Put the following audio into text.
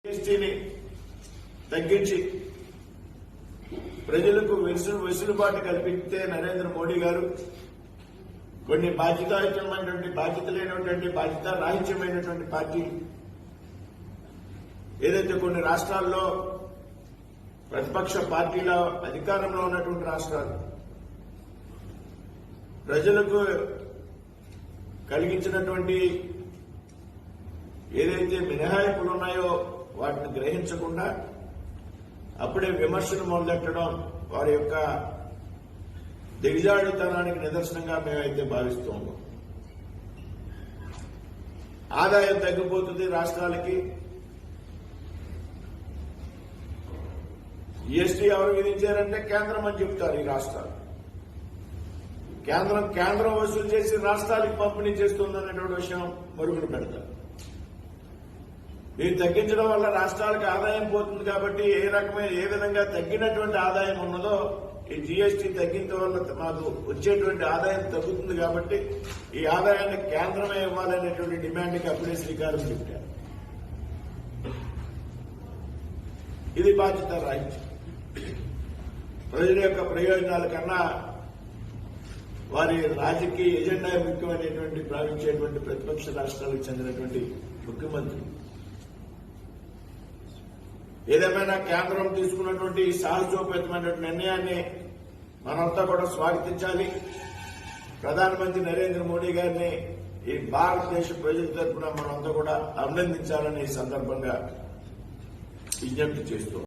జీఎస్టీని తగ్గించి ప్రజలకు వెసులుబాటు కల్పిస్తే నరేంద్ర మోడీ గారు కొన్ని బాధ్యతాయుతమైనటువంటి బాధ్యత లేనటువంటి బాధ్యత రాహిత్యమైనటువంటి పార్టీ ఏదైతే కొన్ని రాష్ట్రాల్లో ప్రతిపక్ష పార్టీల అధికారంలో ఉన్నటువంటి రాష్ట్రాలు ప్రజలకు కలిగించినటువంటి ఏదైతే మినహాయింపులు ఉన్నాయో వాటిని గ్రహించకుండా అప్పుడే విమర్శలు మొదలెట్టడం వారి యొక్క దిగజాడుతనానికి నిదర్శనంగా మేమైతే భావిస్తూ ఉన్నాం. ఆదాయం తగ్గిపోతుంది రాష్ట్రాలకి. జీఎస్టీ ఎవరు విధించారంటే కేంద్రం అని చెప్తారు. ఈ రాష్ట్రాలు కేంద్రం వసూలు చేసి రాష్ట్రాలకు పంపిణీ చేస్తుందనేటువంటి విషయం మరుగున పెడతారు. దీన్ని తగ్గించడం వల్ల రాష్ట్రాలకు ఆదాయం పోతుంది కాబట్టి ఏ విధంగా తగ్గినటువంటి ఆదాయం ఉన్నదో ఈ జీఎస్టీ తగ్గించడం వల్ల మాకు వచ్చేటువంటి ఆదాయం తగ్గుతుంది కాబట్టి ఈ ఆదాయాన్ని కేంద్రమే ఇవ్వాలనేటువంటి డిమాండ్కి అప్పుడే శ్రీకారం చుట్టారు. ఇది బాధ్యత రాహిత్యం. ప్రజల యొక్క ప్రయోజనాల కన్నా వారి రాజకీయ ఎజెండా ముఖ్యమైనటువంటి భావించేటువంటి ప్రతిపక్ష రాష్ట్రాలకు చెందినటువంటి ముఖ్యమంత్రి ఏదేమైనా కేంద్రం తీసుకున్నటువంటి సాహసోపేతమైనటువంటి నిర్ణయాన్ని మనంతా కూడా స్వాగతించాలి. ప్రధానమంత్రి నరేంద్ర మోడీ గారిని ఈ భారతదేశ ప్రజల తరఫున మనంతా కూడా అభినందించాలని ఈ సందర్భంగా విజ్ఞప్తి చేస్తూ